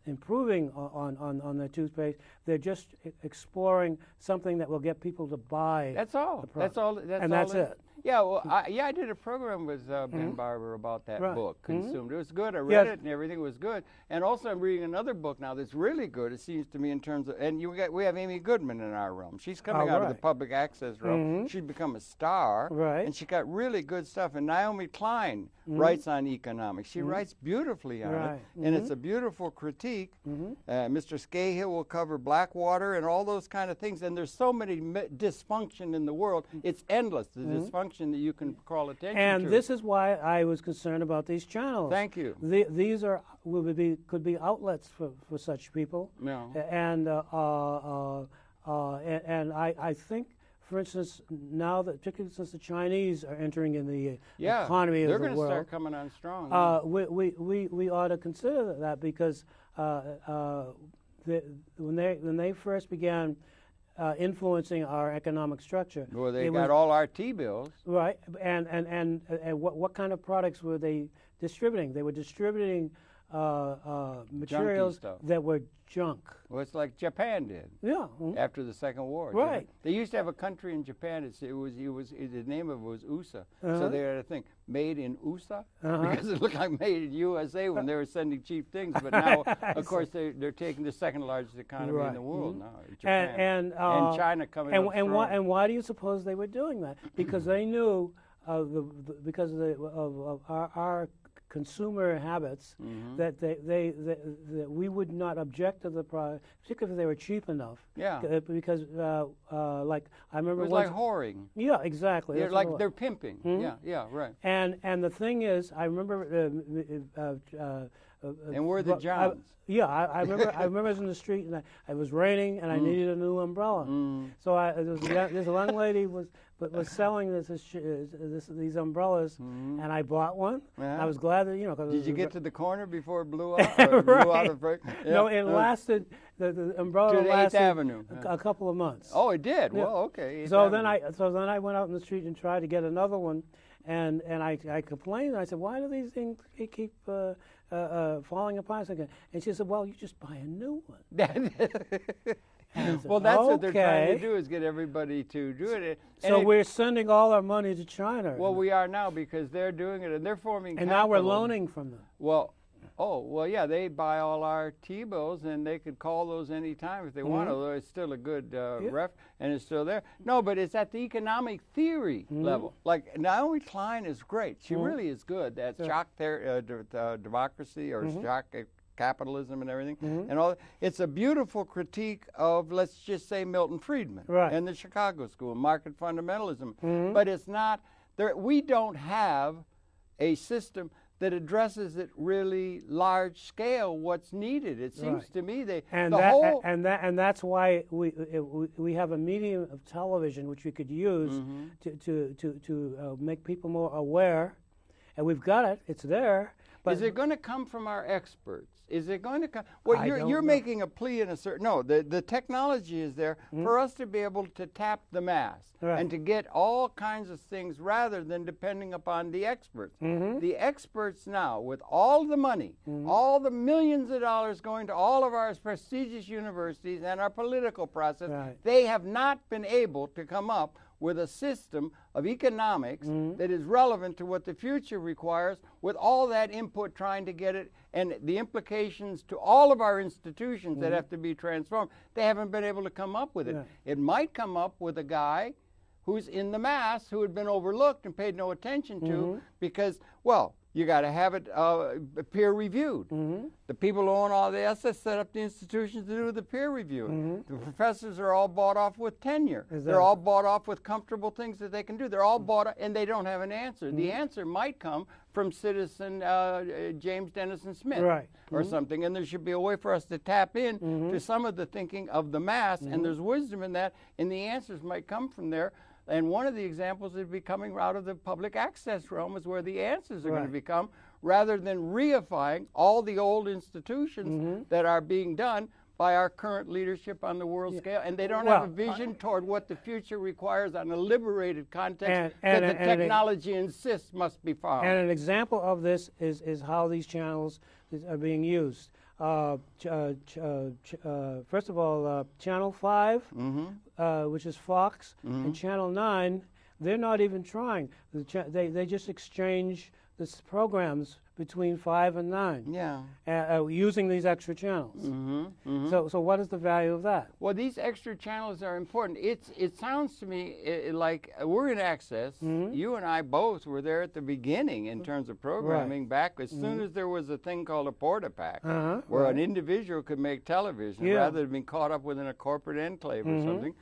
improving on their toothpaste. They're just exploring something that will get people to buy. That's all. That's all. That's it. Yeah, well, I did a program with Ben Barber about that book, Consumed. It was good. I read it, and everything was good. And also, I'm reading another book now that's really good, it seems to me, in terms of, and we have Amy Goodman in our realm. She's coming out of the public access realm. She's become a star, and she got really good stuff. And Naomi Klein writes on economics. She writes beautifully on it, and it's a beautiful critique. Mr. Scahill will cover Blackwater and all those kind of things. And there's so many dysfunction in the world. It's endless, the dysfunction that you can call attention to. And this is why I was concerned about these channels. Thank you. These could be outlets for such people. No. And I think, for instance, now that particularly since the Chinese are entering in the economy of the world, they're going to start coming on strong. We ought to consider that, because when they first began influencing our economic structure. Well, they got all our T-bills. Right, and what kind of products were they distributing? They were distributing materials that were junk. Well, it's like Japan did. Yeah. After the Second War. Right. They used to have a country in Japan. The name of it was USA. So they had a thing, made in USA, because it looked like made in USA when they were sending cheap things. But now, of course, they're taking the second largest economy in the world now, Japan. And China coming up strong. And why do you suppose they were doing that? Because they knew because of our consumer habits, that that we would not object to the product, particularly if they were cheap enough. Yeah. Because like I remember, it was like whoring. Yeah, exactly. Yeah, like they're pimping. Yeah, right. And the thing is, I remember. And we're the Johns. I remember. I remember I was in the street and it was raining and I needed a new umbrella. So this young lady was selling these umbrellas, and I bought one. I was glad that Did you get to the corner before it blew out? Or blew out of break? Yeah. No, it lasted. The umbrella to the lasted 8th Avenue. A couple of months. Oh, it did. Yeah. Well, okay. So then I went out in the street and tried to get another one, and I complained. I said, why do these things keep falling apart again? And she said, well, you just buy a new one. Well, that's what they're trying to do, is get everybody to do it. So we're sending all our money to China. Well, we are now, because they're doing it and they're forming and capital. now we're loaning from them. Well, yeah, they buy all our T-bills, and they could call those any time if they want, although it's still a good ref, and it's still there. No, but it's at the economic theory level. Like, Naomi Klein is great. She really is good. That shock democracy, or shock capitalism and everything, and all. It's a beautiful critique of, let's just say, Milton Friedman and the Chicago School, market fundamentalism. But it's not there. We don't have a system that addresses it really large scale. What's needed? It seems to me that's why we have a medium of television which we could use to make people more aware, and we've got it. It's there. But is it going to come from our experts? Is it going to come? Well, you're making a plea in a certain. No, the technology is there for us to be able to tap the mass and to get all kinds of things rather than depending upon the experts. The experts now, with all the money, all the millions of dollars going to all of our prestigious universities and our political process, they have not been able to come up with a system of economics that is relevant to what the future requires, with all that input trying to get it, and the implications to all of our institutions that have to be transformed. They haven't been able to come up with it. It might come up with a guy who's in the mass, who had been overlooked and paid no attention to, because, well, You got to have it peer reviewed. The people who own all the assets set up the institutions to do the peer reviewing. The professors are all bought off with tenure. Exactly. They're all bought off with comfortable things that they can do. They're all bought, and they don't have an answer. The answer might come from citizen James Dennison Smith, right. or something, and there should be a way for us to tap in to some of the thinking of the mass, and there's wisdom in that, and the answers might come from there. And one of the examples would be coming out of the public access realm is where the answers are going to become, rather than reifying all the old institutions that are being done by our current leadership on the world scale. And they don't have a vision toward what the future requires on a liberated context that the technology insists must be followed. And an example of this is how these channels are being used. First of all, Channel 5, which is Fox, and Channel 9, they're not even trying. They just exchange the programs between 5 and 9. Using these extra channels. So what is the value of that? Well, these extra channels are important. It sounds to me like we're in access. You and I both were there at the beginning in terms of programming, back as soon as there was a thing called a porta-pack, where an individual could make television rather than being caught up within a corporate enclave or something.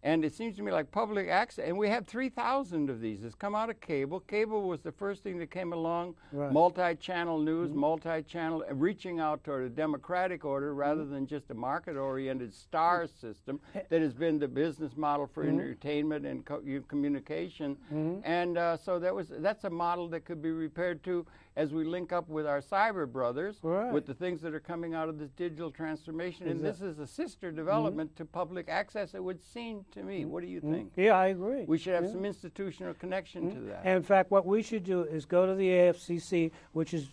And it seems to me like public access, and we have 3,000 of these. It's come out of cable. Cable was the first thing that came along, multi-channel news, multi-channel, reaching out toward a democratic order rather than just a market-oriented star system that has been the business model for entertainment and communication. And so that's a model that could be repaired too as we link up with our cyber brothers, with the things that are coming out of this digital transformation. And this is a sister development to public access, it would seem to me. What do you think? Yeah, I agree. We should have some institutional connection to that. And in fact, what we should do is go to the AFCC, which is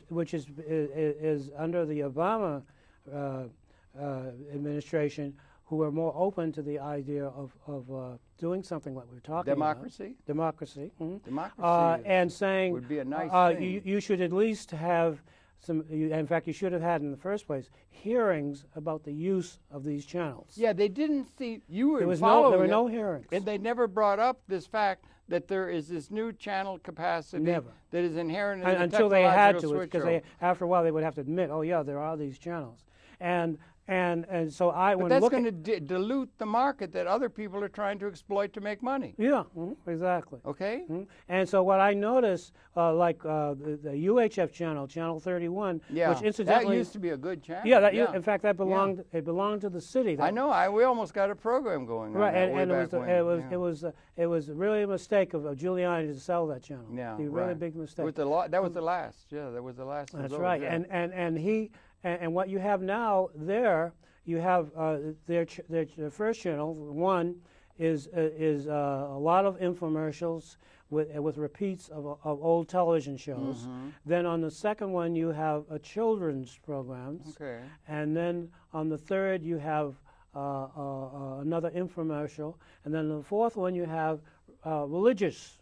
under the Obama administration, who are more open to the idea of doing something like we're talking about. Democracy. Democracy and saying would be a nice thing. You should at least have some, in fact, you should have had in the first place hearings about the use of these channels. Yeah, they didn't see, you were there were no hearings. And they never brought up this fact that there is this new channel capacity that is inherent in the until they had to, because after a while they would have to admit, oh yeah, there are these channels. And so but that's going to dilute the market that other people are trying to exploit to make money. Yeah, exactly. Okay. And so what I noticed, like the UHF channel, Channel 31, which incidentally that used to be a good channel. Yeah, in fact, that belonged it belonged to the city. I know. We almost got a program going. Right, and it was really a mistake of Giuliani to sell that channel. Yeah, a really big mistake. With that was the last. Yeah, that was the last. That's right. And what you have now there, you have their first channel. One is a lot of infomercials with repeats of old television shows. Then on the second one you have children's programs. Okay. And then on the third you have another infomercial. And then on the fourth one you have religious.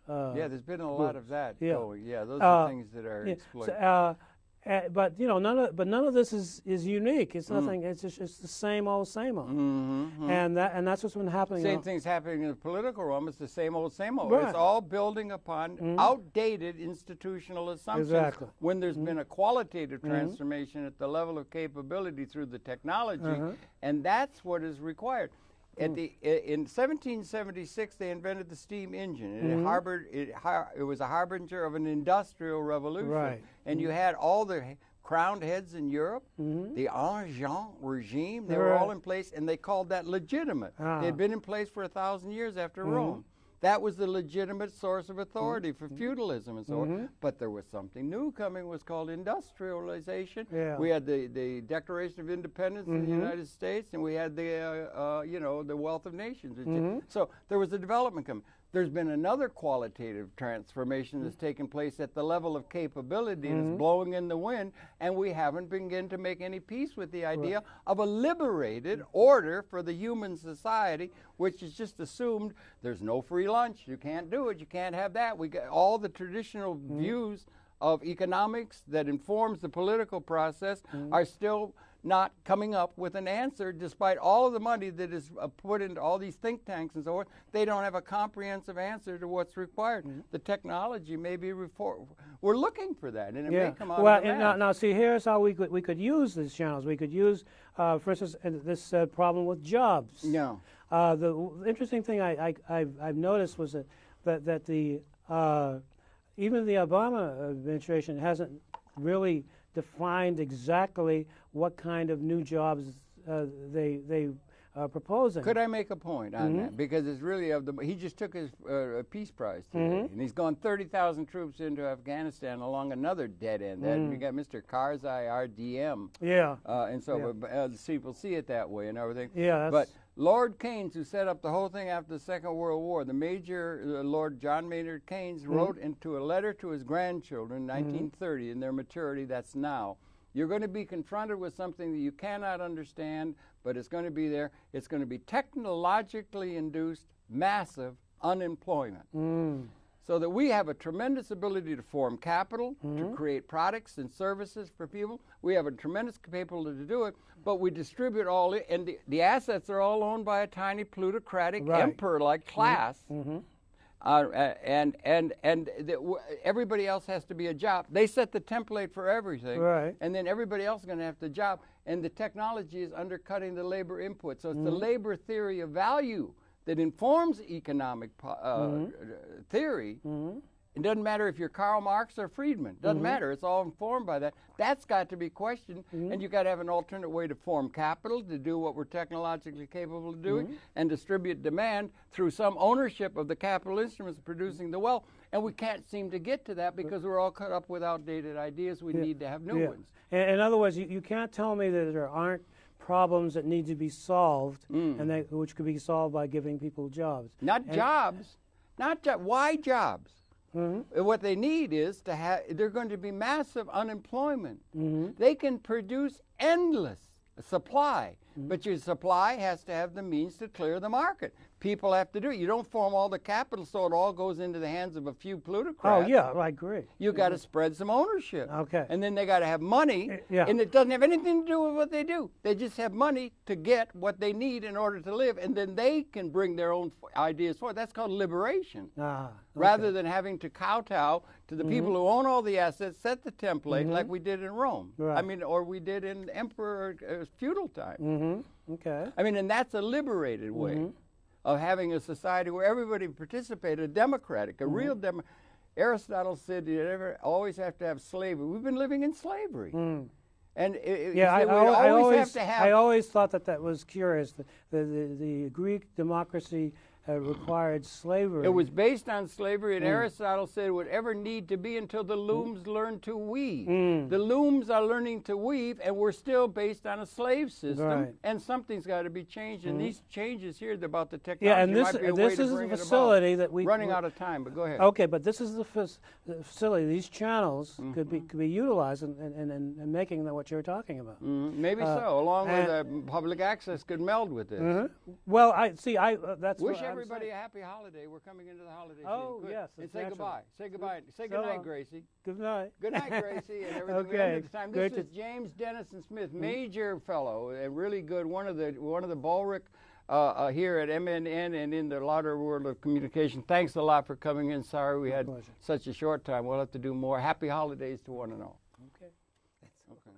There's been a lot of that going. Yeah, those are things that are exploited. But none of this is unique. It's nothing. It's the same old, and that's what's been happening. Same thing's happening in the political realm. It's the same old, same old. Right. It's all building upon outdated institutional assumptions. Exactly. When there's been a qualitative transformation at the level of capability through the technology, and that's what is required. In 1776, they invented the steam engine. It was a harbinger of an industrial revolution. Right. And you had all the crowned heads in Europe, the Ancien regime. They were all in place, and they called that legitimate. They had been in place for 1,000 years after Rome. That was the legitimate source of authority for feudalism and so on. But there was something new coming. It was called industrialization. Yeah. We had the Declaration of Independence in the United States, and we had the Wealth of Nations. So there was a development coming. There's been another qualitative transformation that's taken place at the level of capability and it's blowing in the wind, and we haven't begun to make any peace with the idea of a liberated order for the human society, which is just assumed there's no free lunch, you can't do it, you can't have that. We got all the traditional views of economics that informs the political process are still not coming up with an answer, despite all of the money that is put into all these think tanks and so forth. They don't have a comprehensive answer to what's required. The technology may be we're looking for that, and it may come out of the math. Now, see, here's how we could use these channels. We could use, for instance, this problem with jobs. Yeah. The interesting thing I've noticed was that the even the Obama administration hasn't really defined exactly what kind of new jobs they are proposing. Could I make a point on that? Because it's really he just took his Peace Prize today, and he's gone 30,000 troops into Afghanistan along another dead end. We got Mr. Karzai, RDM. Yeah. And so people see it that way and everything. Yeah. But Lord Keynes, who set up the whole thing after the Second World War, the major Lord John Maynard Keynes wrote into a letter to his grandchildren in 1930, in their maturity, that's now. You're going to be confronted with something that you cannot understand, but it's going to be there. It's going to be technologically induced massive unemployment. So that we have a tremendous ability to form capital, to create products and services for people. We have a tremendous capability to do it, but we distribute all it, and the assets are all owned by a tiny plutocratic emperor-like class. Everybody else has to be a job. They set the template for everything, and then everybody else is going to have the job. And the technology is undercutting the labor input. So it's the labor theory of value that informs economic theory. It doesn't matter if you're Karl Marx or Friedman. It doesn't matter. It's all informed by that. That's got to be questioned, and you've got to have an alternate way to form capital, to do what we're technologically capable of doing, and distribute demand through some ownership of the capital instruments producing the wealth. And we can't seem to get to that because we're all caught up with outdated ideas. We need to have new ones. In other words, you can't tell me that there aren't problems that need to be solved, and which could be solved by giving people jobs. Not jobs. Why jobs? What they need is to have, they're going to be massive unemployment. They can produce endless supply, but your supply has to have the means to clear the market. People have to do it. You don't form all the capital so it all goes into the hands of a few plutocrats. Oh, yeah, I agree. You got to spread some ownership. Okay. And then they got to have money, and it doesn't have anything to do with what they do. They just have money to get what they need in order to live, and then they can bring their own ideas forward. That's called liberation. Rather than having to kowtow to the people who own all the assets, set the template like we did in Rome. I mean, or we did in emperor feudal time. Okay. I mean, and that's a liberated way of having a society where everybody participated, a democratic, a real democratic. Aristotle said you always have to have slavery. We've been living in slavery. And I always thought that was curious. The Greek democracy required slavery. It was based on slavery, and Aristotle said whatever need to be until the looms learn to weave. The looms are learning to weave, and we're still based on a slave system, and something's got to be changed. And these changes here about the technology and this is the facility that we running out of time. But go ahead. Okay, but this is the facility. These channels could be utilized in making what you're talking about. Maybe so, along with public access could meld with this. Well, that's wish everybody a happy holiday. We're coming into the holiday season. Oh, yes. And say goodbye. Say goodbye. Say good night, Gracie. Good night. Good night, Gracie, and everything. Okay. Time. This is James Dennison Smith, major fellow, and really good. One of the Bulrick here at MNN and in the larger world of communication. Thanks a lot for coming in. Sorry we had such a short time. We'll have to do more. Happy holidays to one and all. Okay. Okay.